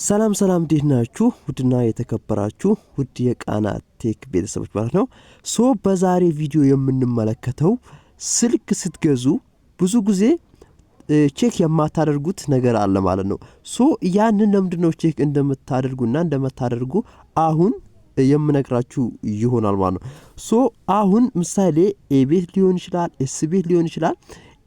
ሰላም ሰላም እንዴት ናችሁ? ውድና የተከበራችሁ ውድ የቃና ቴክ ቤተሰቦች ማለት ነው። በዛሬ ቪዲዮ የምንመለከተው ስልክ ስትገዙ ብዙ ጊዜ ቼክ የማታደርጉት ነገር አለ ማለት ነው። ያንን ለምንድነው ቼክ እንደምታደርጉና እንደምታደርጉ አሁን የምነግራችሁ ይሆናል ማለት ነው። አሁን ምሳሌ ኤ ቤት ሊሆን ይችላል፣ ኤስ ቤት ሊሆን ይችላል፣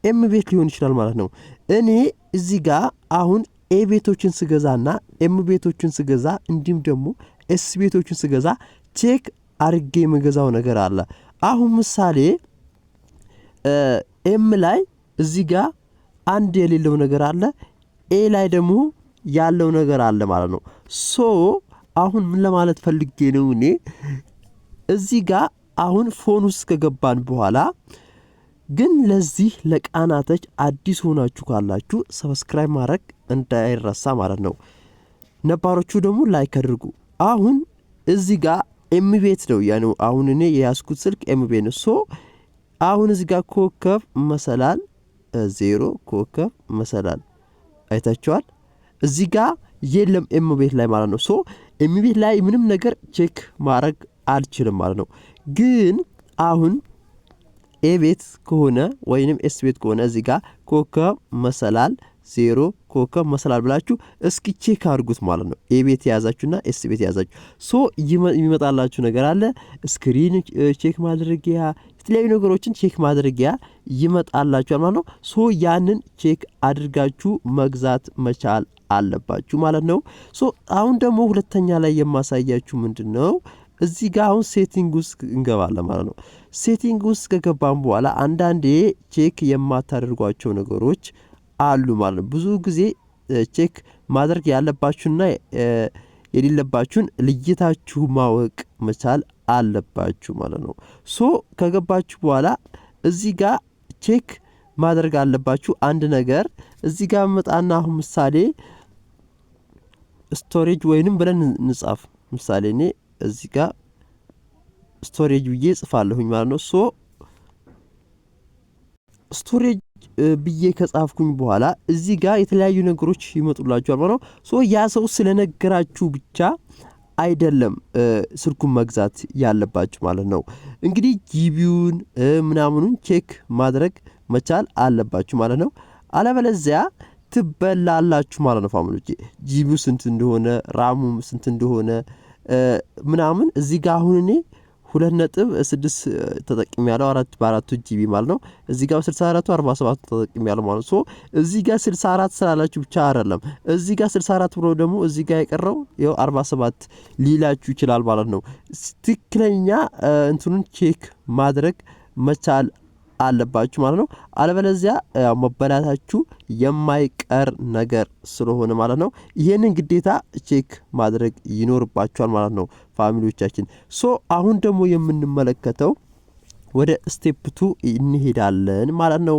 ኤም ቤት ሊሆን ይችላል ማለት ነው። እኔ እዚህ ጋር አሁን ኤ ቤቶችን ስገዛና ኤም ቤቶችን ስገዛ እንዲም ደግሞ ኤስ ቤቶችን ስገዛ ቼክ አርጌ መገዛው ነገር አለ። አሁን ምሳሌ ኤም ላይ እዚህ ጋር አንድ የሌለው ነገር አለ፣ ኤ ላይ ደግሞ ያለው ነገር አለ ማለት ነው። አሁን ምን ለማለት ፈልጌ ነው እኔ እዚህ ጋር አሁን ፎን ውስጥ ከገባን በኋላ ግን ለዚህ ለቃና ተች አዲስ ሆናችሁ ካላችሁ ሰብስክራይብ ማድረግ እንዳይረሳ ማለት ነው። ነባሮቹ ደግሞ ላይክ አድርጉ። አሁን እዚህ ጋር ኤም ቤት ነው ያኔ አሁን እኔ የያዝኩት ስልክ ኤም ቤት ነው። አሁን እዚህ ጋር ኮከብ መሰላል 0 ኮከብ መሰላል አይታችኋል። እዚህ ጋር የለም ኤም ቤት ላይ ማለት ነው። ኤም ቤት ላይ ምንም ነገር ቼክ ማድረግ አልችልም ማለት ነው። ግን አሁን ኤ ቤት ከሆነ ወይንም ኤስ ቤት ከሆነ እዚህ ጋር ኮከብ መሰላል 0 ኮከብ መሰላል ብላችሁ እስኪ ቼክ አድርጉት ማለት ነው። ኤ ቤት ያዛችሁና ኤስ ቤት ያዛችሁ ይመጣላችሁ ነገር አለ። ስክሪን ቼክ ማድረጊያ የተለያዩ ነገሮችን ቼክ ማድረጊያ ይመጣላችሁ ማለት ነው። ያንን ቼክ አድርጋችሁ መግዛት መቻል አለባችሁ ማለት ነው። አሁን ደግሞ ሁለተኛ ላይ የማሳያችሁ ምንድነው እዚህ ጋር አሁን ሴቲንግ ውስጥ እንገባለን ማለት ነው። ሴቲንግ ውስጥ ከገባን በኋላ አንዳንዴ ቼክ የማታደርጓቸው ነገሮች አሉ ማለት ነው። ብዙ ጊዜ ቼክ ማድረግ ያለባችሁና የሌለባችሁን ልይታችሁ ማወቅ መቻል አለባችሁ ማለት ነው። ከገባችሁ በኋላ እዚህ ጋር ቼክ ማድረግ አለባችሁ አንድ ነገር እዚህ ጋር መጣና አሁን ምሳሌ ስቶሬጅ ወይንም ብለን እንጻፍ። ምሳሌ እኔ እዚህ ጋር ስቶሬጅ ብዬ ጽፋለሁኝ ማለት ነው። ስቶሬጅ ብዬ ከጻፍኩኝ በኋላ እዚህ ጋር የተለያዩ ነገሮች ይመጡላችኋል ማለት ነው። ያ ሰው ስለነገራችሁ ብቻ አይደለም ስልኩን መግዛት ያለባችሁ ማለት ነው። እንግዲህ ጂቢውን ምናምኑን ቼክ ማድረግ መቻል አለባችሁ ማለት ነው። አለበለዚያ ትበላላችሁ ማለት ነው። ፋሚሊዎቼ ጂቢው ስንት እንደሆነ ራሙ ስንት እንደሆነ ምናምን እዚህ ጋር አሁን እኔ 2.6 ተጠቅሜያለሁ 4 ጂቢ ማለት ነው። እዚህ ጋር 64 47 ተጠቅሜያለሁ ማለት ነው። እዚህ ጋር 64 ስላላችሁ ብቻ አይደለም እዚህ ጋር 64 ብሎ ደግሞ እዚህ ጋር የቀረው ይኸው 47 ሊላችሁ ይችላል ማለት ነው። ትክክለኛ እንትኑን ቼክ ማድረግ መቻል አለባችሁ ማለት ነው። አለበለዚያ መበላታችሁ የማይቀር ነገር ስለሆነ ማለት ነው ይሄንን ግዴታ ቼክ ማድረግ ይኖርባችኋል ማለት ነው ፋሚሊዎቻችን። አሁን ደግሞ የምንመለከተው ወደ ስቴፕ 2 እንሄዳለን ማለት ነው።